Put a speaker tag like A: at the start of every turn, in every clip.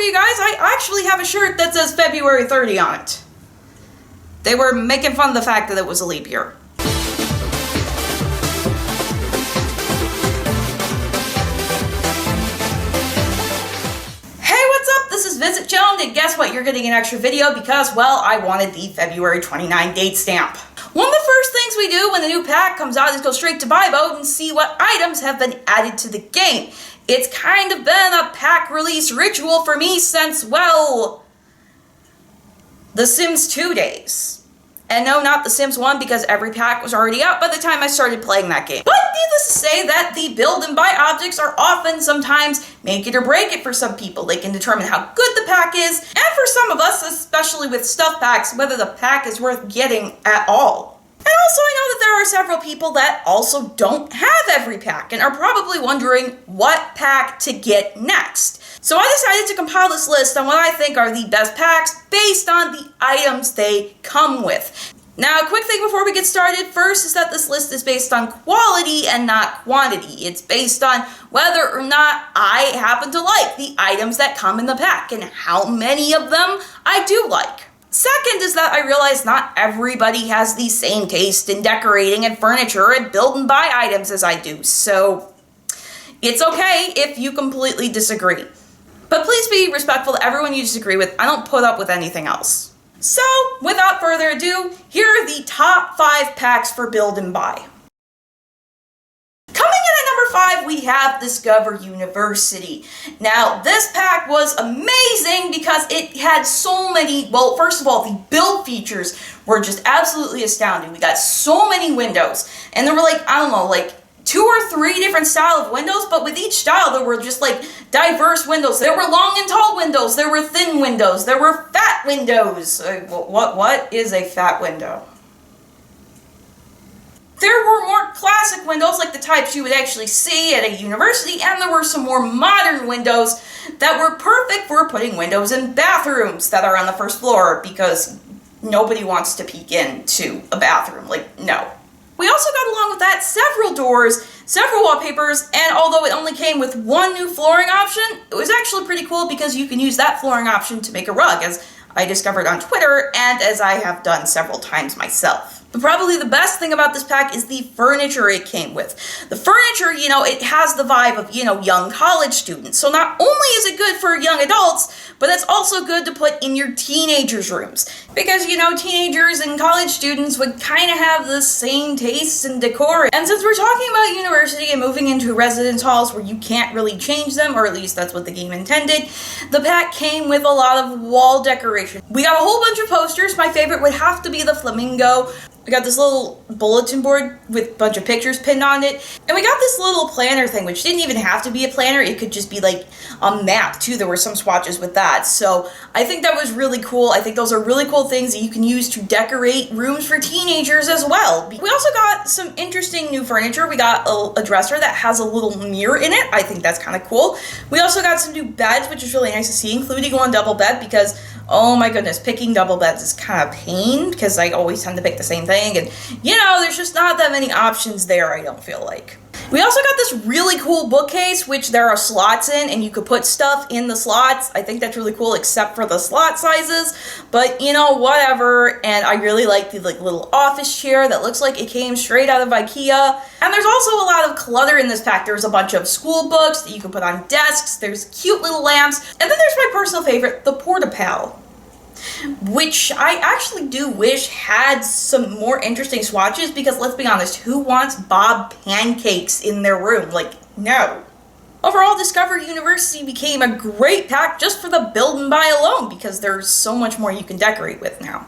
A: you guys, I actually have a shirt that says February 30 on it. They were making fun of the fact that it was a leap year. This is VisitJoan, and guess what? You're getting an extra video because, well, I wanted the February 29 date stamp. One of the first things we do when the new pack comes out is go straight to buy mode and see what items have been added to the game. It's kind of been a pack release ritual for me since, well, The Sims 2 days. And no, not The Sims 1, because every pack was already out by the time I started playing that game. But needless to say that the build and buy objects are often sometimes make it or break it for some people. They can determine how good the pack is, and for some of us, especially with stuff packs, whether the pack is worth getting at all. And also I know that there are several people that also don't have every pack and are probably wondering what pack to get next. So I decided to compile this list on what I think are the best packs based on the items they come with. Now, a quick thing before we get started, first is that this list is based on quality and not quantity. It's based on whether or not I happen to like the items that come in the pack and how many of them I do like. Second is that I realize not everybody has the same taste in decorating and furniture and build and buy items as I do, so it's okay if you completely disagree. But please be respectful to everyone you disagree with. I don't put up with anything else. So, without further ado, here are the top 5 packs for build and buy. Coming in at number 5, we have Discover University. Now, this pack was amazing because it had so many, well, first of all, the build features were just absolutely astounding. We got so many windows, and there were like, I don't know, like 2 or 3 different style of windows, but with each style there were just like diverse windows. There were long and tall windows, there were thin windows, there were fat windows. What is a fat window? There were more classic windows like the types you would actually see at a university, and there were some more modern windows that were perfect for putting windows in bathrooms that are on the first floor because nobody wants to peek into a bathroom, like, no. We also got along with that several doors, several wallpapers, and although it only came with 1 new flooring option, it was actually pretty cool because you can use that flooring option to make a rug, as I discovered on Twitter and as I have done several times myself. But probably the best thing about this pack is the furniture it came with. The furniture, you know, it has the vibe of, you know, young college students. So not only is it good for young adults, but it's also good to put in your teenagers' rooms. Because, you know, teenagers and college students would kind of have the same tastes and decor. And since we're talking about university and moving into residence halls where you can't really change them, or at least that's what the game intended, the pack came with a lot of wall decoration. We got a whole bunch of posters. My favorite would have to be the flamingo. We got this little bulletin board with a bunch of pictures pinned on it. And we got this little planner thing, which didn't even have to be a planner. It could just be like a map, too. There were some swatches with that. So I think that was really cool. I think those are really cool things that you can use to decorate rooms for teenagers as well. We also got some interesting new furniture. We got a dresser that has a little mirror in it. I think that's kind of cool. We also got some new beds, which is really nice to see, including one double bed because, oh my goodness, picking double beds is kind of pain because I always tend to pick the same thing. And, you know, there's just not that many options there, I don't feel like. We also got this really cool bookcase, which there are slots in, and you could put stuff in the slots. I think that's really cool, except for the slot sizes. But, you know, whatever. And I really like the little office chair that looks like it came straight out of IKEA. And there's also a lot of clutter in this pack. There's a bunch of school books that you can put on desks. There's cute little lamps. And then there's my personal favorite, the Porta-Pal, which I actually do wish had some more interesting swatches because, let's be honest, who wants Bob pancakes in their room? Like, no. Overall, Discover University became a great pack just for the build and buy alone because there's so much more you can decorate with now.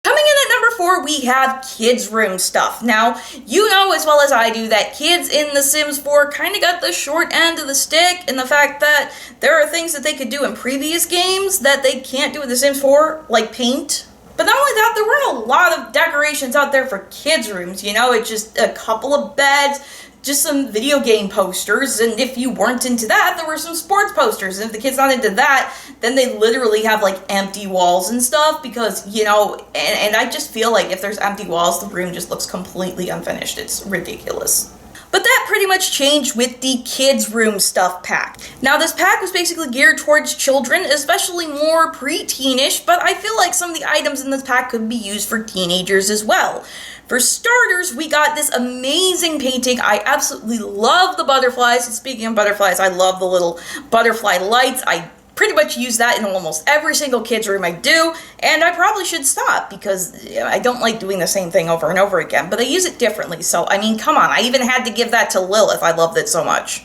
A: Coming in at number 4, we have kids' room stuff. Now, you know as well as I do that kids in The Sims 4 kind of got the short end of the stick in the fact that there are things that they could do in previous games that they can't do in The Sims 4, like paint. But not only that, there weren't a lot of decorations out there for kids' rooms, you know, it's just a couple of beds, just some video game posters, and if you weren't into that, there were some sports posters, and if the kid's not into that, then they literally have, like, empty walls and stuff, because, you know, and I just feel like if there's empty walls, the room just looks completely unfinished. It's ridiculous. But that pretty much changed with the Kids Room Stuff pack. Now this pack was basically geared towards children, especially more pre-teenish, but I feel like some of the items in this pack could be used for teenagers as well. For starters, we got this amazing painting. I absolutely love the butterflies. And speaking of butterflies, I love the little butterfly lights. I pretty much use that in almost every single kids room I do, and I probably should stop because I don't like doing the same thing over and over again, but I use it differently, so I mean, come on, I even had to give that to Lilith. I loved it so much.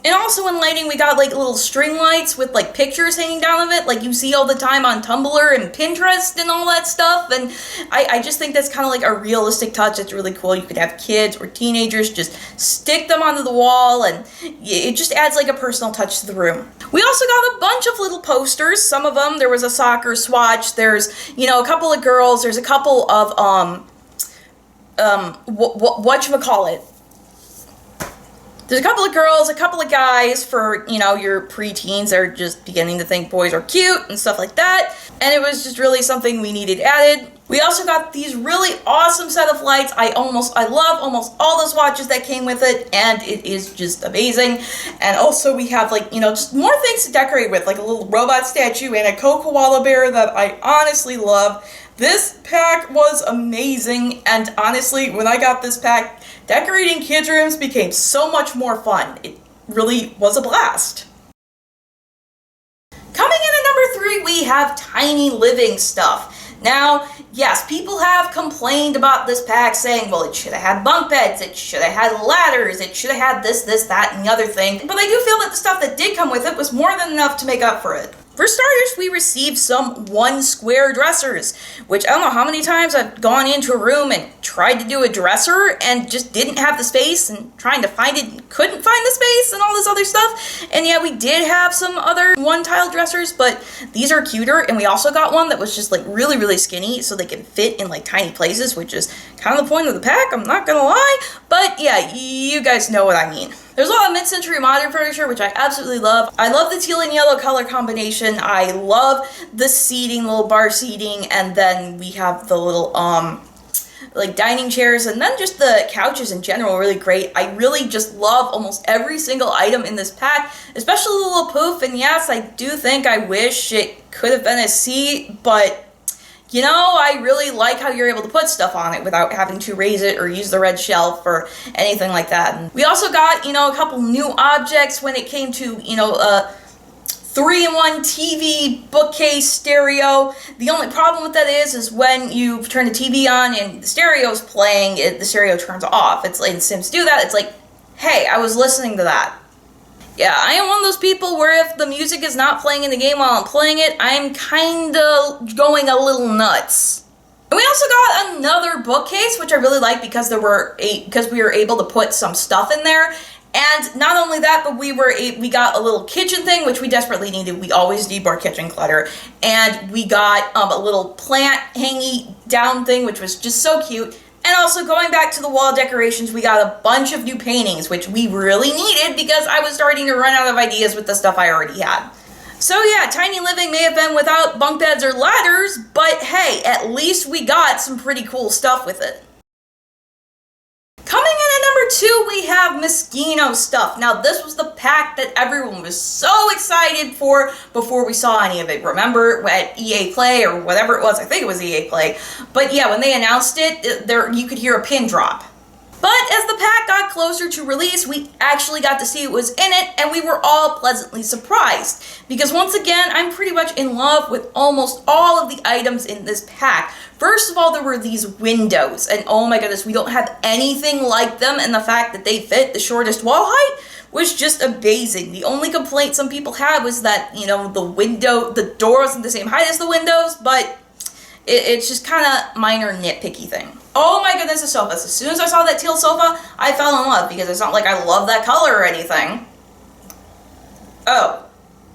A: And also in lighting, we got like little string lights with like pictures hanging down of it, like you see all the time on Tumblr and Pinterest and all that stuff. And I just think that's kind of like a realistic touch. It's really cool. You could have kids or teenagers just stick them onto the wall, and it just adds like a personal touch to the room. We also got a bunch of little posters. Some of them, there was a soccer swatch. There's, you know, a couple of girls. There's a couple of whatchamacallit. There's a couple of girls, a couple of guys for, you know, your preteens that are just beginning to think boys are cute and stuff like that. And it was just really something we needed added. We also got these really awesome set of lights. I love almost all the swatches that came with it, and it is just amazing. And also we have, like, you know, just more things to decorate with, like a little robot statue and a koala bear that I honestly love. This pack was amazing, and honestly, when I got this pack, decorating kids' rooms became so much more fun. It really was a blast. Coming in at number 3, we have Tiny Living Stuff. Now, yes, people have complained about this pack saying, well, it should have had bunk beds, it should have had ladders, it should have had this, that, and the other thing. But I do feel that the stuff that did come with it was more than enough to make up for it. For starters, we received some 1 square dressers, which I don't know how many times I've gone into a room and tried to do a dresser and just didn't have the space, and trying to find it and couldn't find the space and all this other stuff. And yeah, we did have some other 1-tile dressers, but these are cuter. And we also got one that was just like really, really skinny, so they can fit in like tiny places, which is kind of the point of the pack, I'm not gonna lie. But yeah, you guys know what I mean. There's a lot of mid-century modern furniture, which I absolutely love. I love the teal and yellow color combination. I love the seating, little bar seating, and then we have the little, like dining chairs, and then just the couches in general are really great. I really just love almost every single item in this pack, especially the little poof, and yes, I do think I wish it could have been a seat, but you know, I really like how you're able to put stuff on it without having to raise it or use the red shelf or anything like that. And we also got, you know, a couple new objects when it came to, you know, 3-in-1 TV, bookcase, stereo. The only problem with that is when you turn the TV on and the stereo's playing, the stereo turns off. It's like, Sims do that. It's like, hey, I was listening to that. Yeah, I am one of those people where if the music is not playing in the game while I'm playing it, I'm kinda going a little nuts. And we also got another bookcase, which I really like because we were able to put some stuff in there. And not only that, but we got a little kitchen thing, which we desperately needed. We always need more kitchen clutter. And we got a little plant hanging down thing, which was just so cute. And also, going back to the wall decorations, we got a bunch of new paintings, which we really needed because I was starting to run out of ideas with the stuff I already had. So yeah, Tiny Living may have been without bunk beds or ladders, but hey, at least we got some pretty cool stuff with it. Coming in at number 2, we have Mosquito Stuff. Now, this was the pack that everyone was so excited for before we saw any of it. Remember at EA Play or whatever it was? I think it was EA Play. But yeah, when they announced it, you could hear a pin drop. But as the pack got closer to release, we actually got to see it was in it, and we were all pleasantly surprised. Because once again, I'm pretty much in love with almost all of the items in this pack. First of all, there were these windows, and oh my goodness, we don't have anything like them, and the fact that they fit the shortest wall height was just amazing. The only complaint some people had was that, you know, the door wasn't the same height as the windows, but it's just kind of minor nitpicky thing. Oh my goodness, the sofas. As soon as I saw that teal sofa, I fell in love because it's not like I love that color or anything. Oh.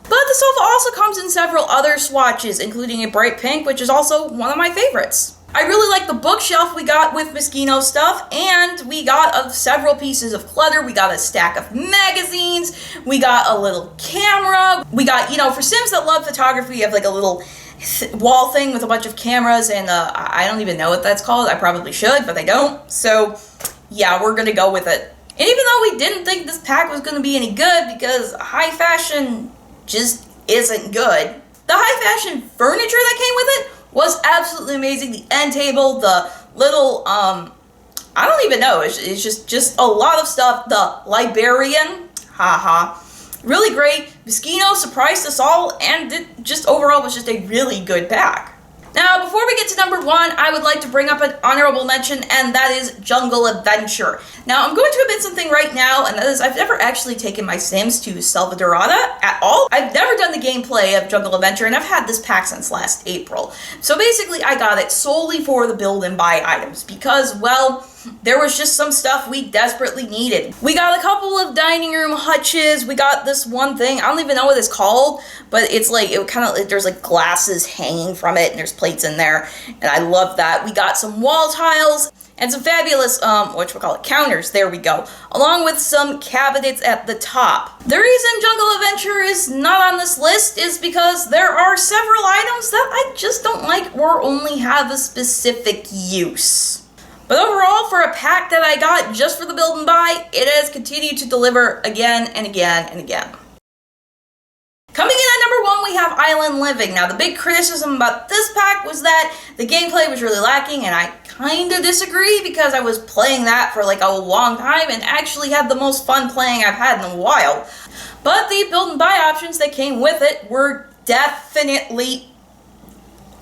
A: But the sofa also comes in several other swatches, including a bright pink, which is also one of my favorites. I really like the bookshelf we got with Mosquito Stuff, and we got several pieces of clutter. We got a stack of magazines, we got a little camera, we got, you know, for Sims that love photography, you have like a little wall thing with a bunch of cameras, and I don't even know what that's called. I probably should, but I don't. So yeah, we're gonna go with it. And even though we didn't think this pack was going to be any good because high fashion just isn't good, the high fashion furniture that came with it was absolutely amazing. The end table, the little, I don't even know, it's just a lot of stuff. The librarian, haha, really great. Mosquito surprised us all, and it just overall was just a really good pack. Now, before we get to number 1, I would like to bring up an honorable mention, and that is Jungle Adventure. Now, I'm going to admit something right now, and that is I've never actually taken my Sims to Salvadorada at all. I've never done the gameplay of Jungle Adventure, and I've had this pack since last April. So basically, I got it solely for the build and buy items, because, well, there was just some stuff we desperately needed. We got a couple of dining room hutches. We got this one thing, I don't even know what it's called, but it's like, there's like glasses hanging from it, and there's plates in there, and I love that. We got some wall tiles, and some fabulous, counters, there we go, along with some cabinets at the top. The reason Jungle Adventure is not on this list is because there are several items that I just don't like or only have a specific use. But overall, for a pack that I got just for the build and buy, it has continued to deliver again and again and again. Coming in at number 1, we have Island Living. Now, the big criticism about this pack was that the gameplay was really lacking, and I kind of disagree because I was playing that for like a long time and actually had the most fun playing I've had in a while. But the build and buy options that came with it were definitely...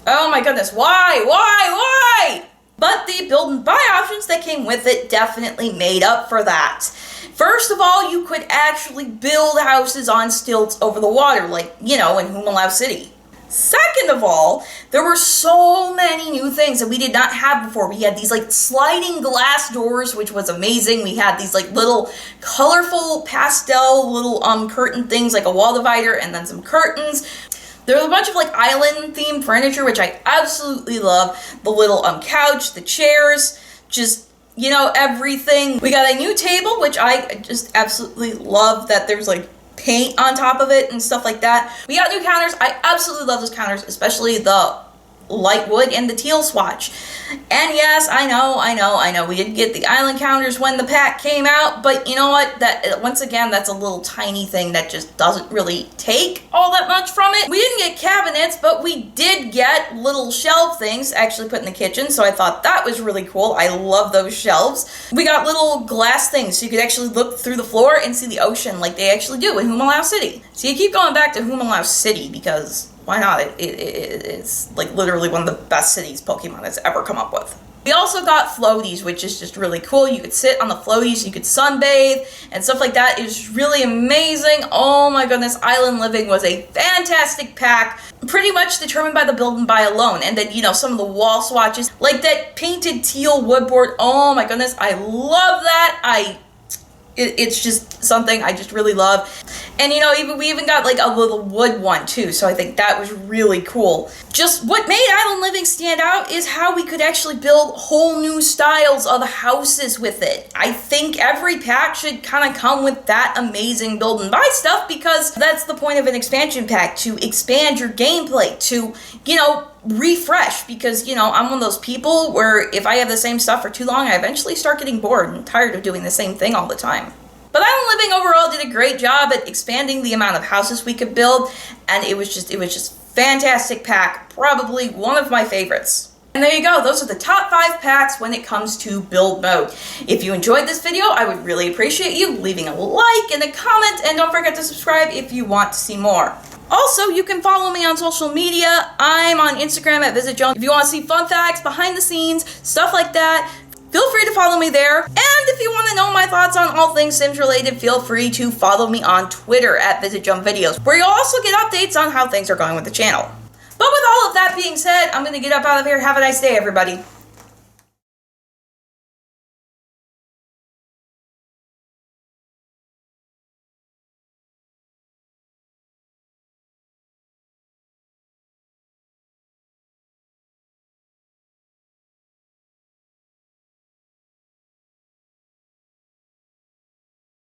A: Oh my goodness, why? But the build and buy options that came with it definitely made up for that. First of all, you could actually build houses on stilts over the water, like, in Humalau City. Second of all, there were so many new things that we did not have before. We had these like sliding glass doors, which was amazing. We had these like little colorful pastel little curtain things, like a wall divider and then some curtains. There was a bunch of like island themed furniture, which I absolutely love. The little couch, the chairs, just, everything. We got a new table, which I just absolutely love that there's like paint on top of it and stuff like that. We got new counters. I absolutely love those counters, especially the light wood and the teal swatch. And yes, I know, we did get the island counters when the pack came out, but you know what, that once again, that's a little tiny thing that just doesn't really take all that much from it. We didn't get cabinets, but we did get little shelf things actually put in the kitchen, so I thought that was really cool. I love those shelves. We got little glass things, so you could actually look through the floor and see the ocean like they actually do in Humalau City. So you keep going back to Humalau City because why not? It's like literally one of the best cities Pokemon has ever come up with. We also got floaties, which is just really cool. You could sit on the floaties, you could sunbathe, and stuff like that. It was really amazing. Oh my goodness, Island Living was a fantastic pack, pretty much determined by the build and buy alone. And then, some of the wall swatches, like that painted teal wood board. Oh my goodness, I love that. It's just something I just really love. And we even got like a little wood one too, so I think that was really cool. Just what made Island Living stand out is how we could actually build whole new styles of houses with it. I think every pack should kind of come with that amazing build and buy stuff, because that's the point of an expansion pack, to expand your gameplay, to, refresh, because, I'm one of those people where if I have the same stuff for too long, I eventually start getting bored and tired of doing the same thing all the time. But Island Living overall did a great job at expanding the amount of houses we could build, and it was just fantastic pack, probably one of my favorites. And there you go, those are the top 5 packs when it comes to build mode. If you enjoyed this video, I would really appreciate you leaving a like and a comment, and don't forget to subscribe if you want to see more. Also, you can follow me on social media. I'm on Instagram at VisitJoan. If you want to see fun facts, behind the scenes, stuff like that, feel free to follow me there. And if you want to know my thoughts on all things Sims related, feel free to follow me on Twitter at VisitJoan Videos, where you'll also get updates on how things are going with the channel. But with all of that being said, I'm going to get up out of here. Have a nice day, everybody.